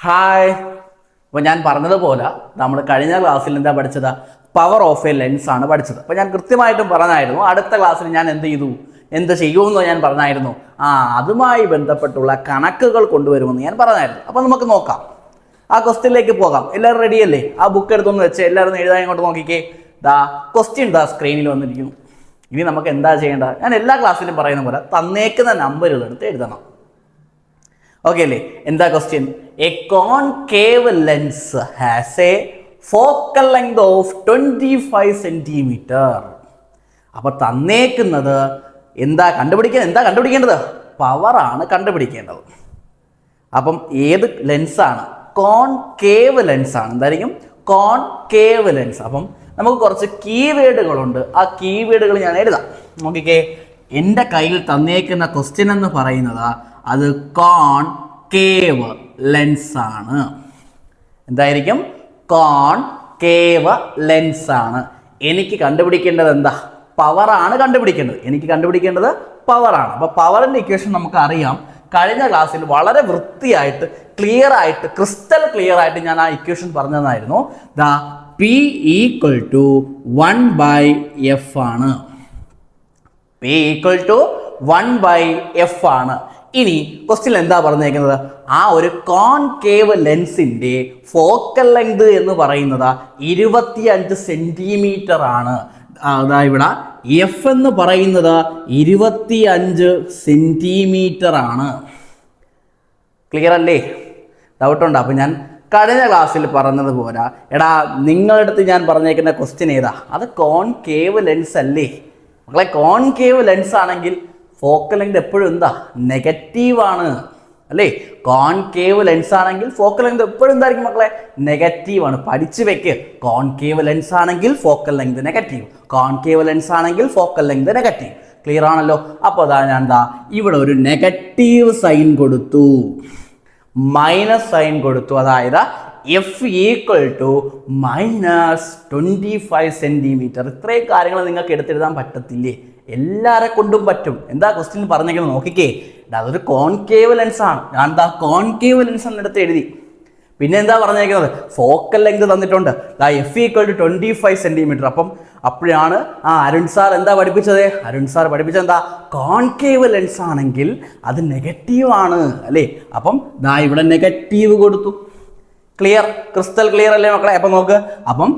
Hi. അപ്പോൾ ഞാൻ പറഞ്ഞതുപോലെ നമ്മൾ കഴിഞ്ഞ ക്ലാസ്സിൽ എന്താ പഠിച്ചത്? പവർ ഓഫ് എ ലെൻസ് ആണ് പഠിച്ചത്. അപ്പോൾ ഞാൻ കൃത്യമായിട്ടും പറഞ്ഞായിരുന്നു അടുത്ത ക്ലാസ്സിൽ ഞാൻ എന്ത് ചെയ്യുമെന്ന് ഞാൻ പറഞ്ഞായിരുന്നു. അതുമായി ബന്ധപ്പെട്ടുള്ള കണക്കുകൾ കൊണ്ടുവരുമെന്ന് ഞാൻ പറഞ്ഞായിരുന്നു. അപ്പോൾ നമുക്ക് നോക്കാം, ആ ക്വസ്റ്റ്യനിലേക്ക് പോകാം. എല്ലാവരും റെഡിയല്ലേ? ആ ബുക്ക് എടുത്തൊന്ന് വെച്ച് എല്ലാവരും എഴുതാൻ ഇങ്ങോട്ട് നോക്കിക്കേ. ക്വസ്റ്റ്യൻ സ്ക്രീനിൽ വന്നിരിക്കുന്നു. ഇനി നമുക്ക് എന്താ ചെയ്യേണ്ടത്? ഞാൻ എല്ലാ ക്ലാസ്സിലും പറയുന്ന പോലെ തന്നേക്കുന്ന നമ്പറുകൾ എടുത്ത് എഴുതണം. ഓക്കെ അല്ലേ? എന്താ question? A concave lens has A focal length of 25 centimetre. അപ്പൊ തന്നേക്കുന്നത് എന്താ കണ്ടുപിടിക്കേണ്ടത്? പവറാണ് കണ്ടുപിടിക്കേണ്ടത്. അപ്പം ഏത് ലെൻസാണ്? കോൺകേവ് ലെൻസാണ്. എന്തായിരിക്കും? Concave lens. അപ്പം നമുക്ക് കുറച്ച് കീവേഡുകളുണ്ട്. ആ കീവേഡുകൾ ഞാൻ എഴുതാം. നോക്കിക്കേ, എൻ്റെ കയ്യിൽ തന്നേക്കുന്ന ക്വസ്റ്റ്യൻ എന്ന് പറയുന്നത് അത് കോൺകേവ് ലെൻസ് ആണ്. എന്തായിരിക്കും? കോൺകേവ് ലെൻസ് ആണ്. എനിക്ക് കണ്ടുപിടിക്കേണ്ടത് എന്താ? പവറാണ് കണ്ടുപിടിക്കേണ്ടത്. എനിക്ക് കണ്ടുപിടിക്കേണ്ടത് പവറാണ്. അപ്പോൾ പവറിൻ്റെ ഇക്വേഷൻ നമുക്ക് അറിയാം. കഴിഞ്ഞ ക്ലാസ്സിൽ വളരെ വൃത്തിയായിട്ട് ക്രിസ്റ്റൽ ക്ലിയർ ആയിട്ട് ഞാൻ ആ ഇക്വേഷൻ പറഞ്ഞതായിരുന്നു. P ഈക്വൽ ടു 1/F ആണ്. P ഈക്വൽ ടു 1/F ആണ്. ഇനി ക്വസ്റ്റ്യൻ എന്താ പറഞ്ഞേക്കുന്നത്? ആ ഒരു കോൺകേവ് ലെൻസിന്റെ ഫോക്കൽ ലെങ്ത് എന്ന് പറയുന്നത് 25 സെന്റിമീറ്റർ ആണ്. ഇവിടെ എഫ് എന്ന് പറയുന്നത് 25 സെന്റിമീറ്റർ ആണ്. ക്ലിയർ അല്ലേ? ഡൗട്ടുണ്ട്? അപ്പം ഞാൻ കഴിഞ്ഞ ക്ലാസ്സിൽ പറഞ്ഞതുപോലെ, നിങ്ങളുടെ അടുത്ത് ഞാൻ പറഞ്ഞേക്കുന്ന ക്വസ്റ്റ്യൻ ഏതാ? അത് കോൺകേവ് ലെൻസ് അല്ലേ മക്കളെ? കോൺകേവ് ലെൻസ് ആണെങ്കിൽ ഫോക്കൽ ലെങ്ത് എപ്പോഴും എന്താ? നെഗറ്റീവാണ് അല്ലേ? കോൺകേവ് ലെൻസ് ആണെങ്കിൽ ഫോക്കൽ ലെങ്ത് എപ്പോഴും എന്തായിരിക്കും മക്കളെ? നെഗറ്റീവാണ്. പഠിച്ചു വെക്ക്. കോൺകേവ് ലെൻസ് ആണെങ്കിൽ focal length negative, concave lens ആണെങ്കിൽ ഫോക്കൽ ലെങ്ത് നെഗറ്റീവ്. ക്ലിയർ ആണല്ലോ? അപ്പോൾ ഞാൻ ഇവിടെ ഒരു നെഗറ്റീവ് സൈൻ കൊടുത്തു, മൈനസ് സൈൻ കൊടുത്തു. അതായത് എഫ് ഈക്വൽ ടു -25 സെന്റിമീറ്റർ. ഇത്രയും കാര്യങ്ങൾ നിങ്ങൾക്ക് എടുത്തെഴുതാൻ പറ്റത്തില്ലേ? എല്ലാരെ കൊണ്ടും പറ്റും. എന്താ ക്വസ്റ്റ്യൻ പറഞ്ഞേക്കുന്നത് നോക്കിക്കേ. അതൊരു കോൺകേവ് ലെൻസ് ആണ്. ഞാൻ കോൺകേവ് ലെൻസ് എന്നെടുത്ത് എഴുതി. പിന്നെ എന്താ പറഞ്ഞേക്കുന്നത്? ഫോക്കൽ ലെങ്ത് തന്നിട്ടുണ്ട്. F equal to 25 centimetre. അപ്പം അപ്പോഴാണ് അരുൺ സാർ എന്താ പഠിപ്പിച്ചത്? അരുൺ സാർ പഠിപ്പിച്ചത് എന്താ? കോൺകേവ് ലെൻസ് ആണെങ്കിൽ അത് നെഗറ്റീവ് ആണ് അല്ലേ? അപ്പം ഇവിടെ നെഗറ്റീവ് കൊടുത്തു. ക്ലിയർ? ക്രിസ്റ്റൽ ക്ലിയർ അല്ലേ മക്കളെ? അപ്പം നോക്ക്. അപ്പം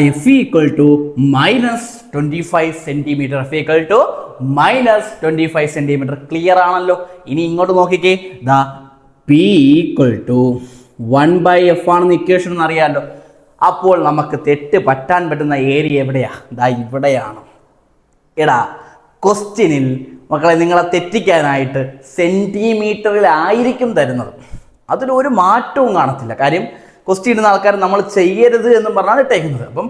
F equal to -25 centimetre. F equal to -25 centimetre. Clear ആണല്ലോ? ഇനി ഇങ്ങോട്ട് നോക്കിക്കേ. പി ഈക്വൽ ടു 1/F ആണെന്ന് ഇക്വേഷൻ എന്ന് അറിയാമല്ലോ. അപ്പോൾ നമുക്ക് തെറ്റ് പറ്റാൻ പറ്റുന്ന ഏരിയ എവിടെയാ? ഇവിടെയാണ്. ക്വസ്റ്റ്യനിൽ മക്കളെ നിങ്ങളെ തെറ്റിക്കാനായിട്ട് സെന്റിമീറ്ററിലായിരിക്കും തരുന്നത്. അതിലൊരു മാറ്റവും കാണത്തില്ല. കാര്യം ക്വസ്റ്റ്യൻ ഇടുന്ന ആൾക്കാർ നമ്മൾ ചെയ്യരുത് എന്നും പറഞ്ഞാണ് ഇട്ടേക്കുന്നത്. അപ്പം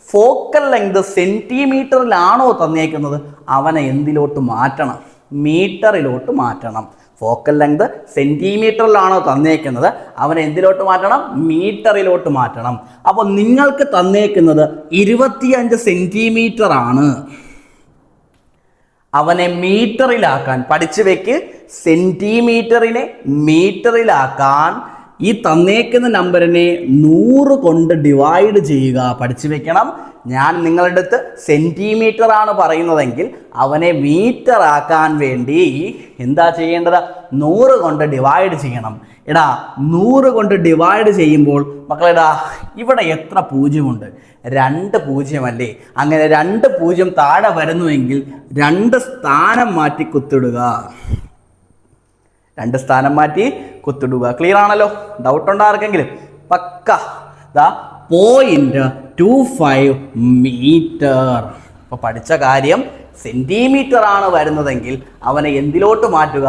ഫോക്കൽ ലെങ്ത് സെന്റിമീറ്ററിലാണോ തന്നേക്കുന്നത്, അവനെ എന്തിലോട്ട് മാറ്റണം? മീറ്ററിലോട്ട് മാറ്റണം. ഫോക്കൽ ലെങ്ത് സെന്റിമീറ്ററിലാണോ തന്നേക്കുന്നത്, അവനെ എന്തിലോട്ട് മാറ്റണം? മീറ്ററിലോട്ട് മാറ്റണം. അപ്പോൾ നിങ്ങൾക്ക് തന്നേക്കുന്നത് 25 സെന്റിമീറ്റർ ആണ്. അവനെ മീറ്ററിലാക്കാൻ പഠിച്ചു വെക്ക്. സെന്റിമീറ്ററിനെ മീറ്ററിലാക്കാൻ ഈ തന്നേക്കുന്ന നമ്പറിനെ 100 കൊണ്ട് ഡിവൈഡ് ചെയ്യുക. പഠിച്ചു വെക്കണം. ഞാൻ നിങ്ങളുടെ അടുത്ത് സെന്റിമീറ്റർ ആണ് പറയുന്നതെങ്കിൽ അവനെ മീറ്റർ ആക്കാൻ വേണ്ടി എന്താ ചെയ്യേണ്ടത്? 100 കൊണ്ട് ഡിവൈഡ് ചെയ്യണം. 100 കൊണ്ട് ഡിവൈഡ് ചെയ്യുമ്പോൾ മക്കളെടാ ഇവിടെ എത്ര പൂജ്യമുണ്ട്? 2 പൂജ്യമല്ലേ? അങ്ങനെ 2 പൂജ്യം താഴെ വരുന്നുവെങ്കിൽ 2 സ്ഥാനം മാറ്റി കുത്തിടുക. 2 സ്ഥാനം മാറ്റി കുത്തിടുക. ക്ലിയർ ആണല്ലോ? ഡൗട്ട് ഉണ്ടോ ആർക്കെങ്കിലും? പക്ക. 0.25 മീറ്റർ. അപ്പോൾ പഠിച്ച കാര്യം, സെന്റിമീറ്റർ ആണ് വരുന്നതെങ്കിൽ അവനെ എന്തിലോട്ട് മാറ്റുക?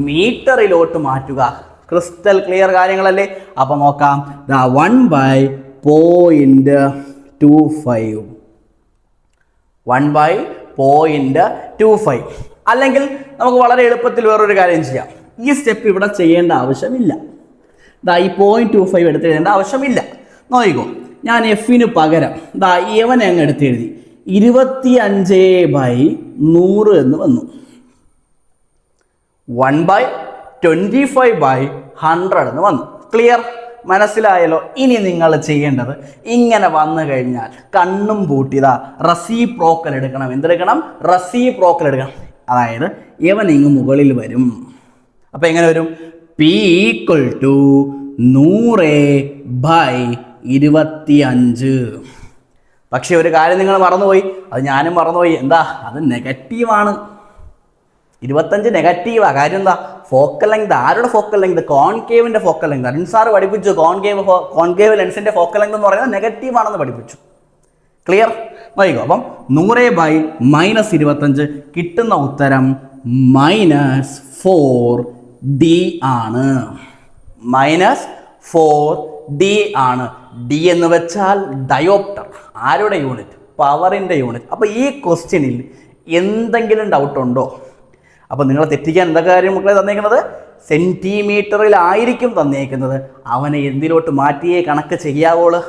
മീറ്ററിലോട്ട് മാറ്റുക. ക്രിസ്റ്റൽ ക്ലിയർ കാര്യങ്ങളല്ലേ? അപ്പോൾ നോക്കാം. 1/0.25 1/0.25. അല്ലെങ്കിൽ നമുക്ക് വളരെ എളുപ്പത്തിൽ വേറൊരു കാര്യം ചെയ്യാം. ഈ സ്റ്റെപ്പ് ഇവിടെ ചെയ്യേണ്ട ആവശ്യമില്ല. ഈ 0.25 എടുത്ത് എഴുതേണ്ട ആവശ്യമില്ല. നോക്കിക്കോ, ഞാൻ എഫിന് പകരം ഇവനെ അങ്ങ് എടുത്ത് എഴുതി. 25/100 എന്ന് വന്നു. 1/25/100 എന്ന് വന്നു. ക്ലിയർ? മനസ്സിലായല്ലോ? ഇനി നിങ്ങൾ ചെയ്യേണ്ടത് ഇങ്ങനെ വന്നു കഴിഞ്ഞാൽ കണ്ണും പൂട്ടിയതാ റെസിപ്രോക്കൽ എടുക്കണം. എന്തെടുക്കണം? റെസിപ്രോക്കൽ എടുക്കണം. അതായത് ഇവൻ ഇങ്ങ് മുകളിൽ വരും. അപ്പം എങ്ങനെ വരും? P = 100/25. പക്ഷെ ഒരു കാര്യം നിങ്ങൾ മറന്നുപോയി, അത് ഞാനും മറന്നുപോയി. എന്താ? അത് നെഗറ്റീവാണ്. 25 നെഗറ്റീവാ. കാര്യം എന്താ? Focal length. ആരുടെ ഫോക്കൽ ലെങ്ത്? കോൺകേവിന്റെ ഫോക്കൽ ലെങ്ത്. അരുൺ സാർ പഠിപ്പിച്ചു കോൺകേവ് ലെൻസിന്റെ ഫോക്കൽ ലെങ്ത് എന്ന് പറയുന്നത് നെഗറ്റീവ് ആണെന്ന് പഠിപ്പിച്ചു. ക്ലിയർ? നോക്കിക്കോ. അപ്പം 100/-25 കിട്ടുന്ന ഉത്തരം -4D ആണ്. -4D ആണ്. ഡി എന്ന് വെച്ചാൽ ഡയോപ്റ്റർ. ആരുടെ യൂണിറ്റ്? പവറിൻ്റെ യൂണിറ്റ്. അപ്പോൾ ഈ ക്വസ്റ്റ്യനിൽ എന്തെങ്കിലും ഡൗട്ട് ഉണ്ടോ? അപ്പോൾ നിങ്ങളെ തെറ്റിക്കാൻ എന്തൊക്കെ കാര്യം മക്കളെ തന്നേക്കുന്നത്? സെൻറ്റിമീറ്ററിലായിരിക്കും തന്നേക്കുന്നത്. അവനെ എന്തിലോട്ട് മാറ്റിയേ കണക്ക് ചെയ്യാവോള്?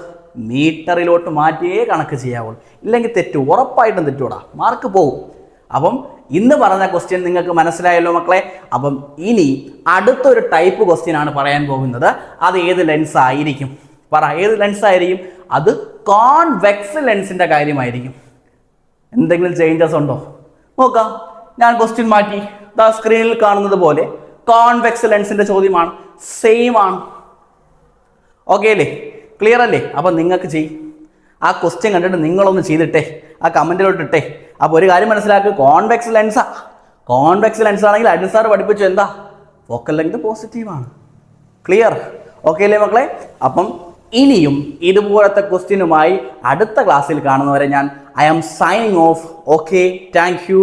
മീറ്ററിലോട്ട് മാറ്റിയേ കണക്ക് ചെയ്യാവോളൂ. ഇല്ലെങ്കിൽ തെറ്റു, ഉറപ്പായിട്ടും തെറ്റൂടാ, മാർക്ക് പോകും. അപ്പം ഇന്ന് പറഞ്ഞ ക്വസ്റ്റ്യൻ നിങ്ങൾക്ക് മനസ്സിലായല്ലോ മക്കളെ. അപ്പം ഇനി അടുത്തൊരു ടൈപ്പ് ക്വസ്റ്റ്യൻ ആണ് പറയാൻ പോകുന്നത്. അത് ഏത് ലെൻസ് ആയിരിക്കും? പറ, ഏത് ലെൻസ് ആയിരിക്കും? അത് കോൺവെക്സ് ലെൻസിൻ്റെ കാര്യമായിരിക്കും. എന്തെങ്കിലും ചേഞ്ചസ് ഉണ്ടോ നോക്കാം. ഞാൻ ക്വസ്റ്റ്യൻ മാറ്റി. ദാ സ്ക്രീനിൽ കാണുന്നത് പോലെ കോൺവെക്സ് ലെൻസിൻ്റെ ചോദ്യമാണ്. സെയിം ആണ്. ഓക്കെ അല്ലേ? ക്ലിയർ അല്ലേ? അപ്പം നിങ്ങൾക്ക് ആ ക്വസ്റ്റ്യൻ കണ്ടിട്ട് നിങ്ങളൊന്ന് ചെയ്തിട്ടേ, ആ കമൻറ്റിലോട്ട് ഇട്ടേ. അപ്പോൾ ഒരു കാര്യം മനസ്സിലാക്കുക, കോൺവെക്സ് ലെൻസാ. കോൺവെക്സ് ലെൻസ് ആണെങ്കിൽ അരുൺ സാർ പഠിപ്പിച്ചു എന്താ? ഫോക്കൽ ലെങ്ത് പോസിറ്റീവാണ്. ക്ലിയർ? ഓക്കെ അല്ലേ മക്കളെ? അപ്പം ഇനിയും ഇതുപോലത്തെ ക്വസ്റ്റ്യനുമായി അടുത്ത ക്ലാസ്സിൽ കാണുന്നവരെ I am signing off. Okay, thank U.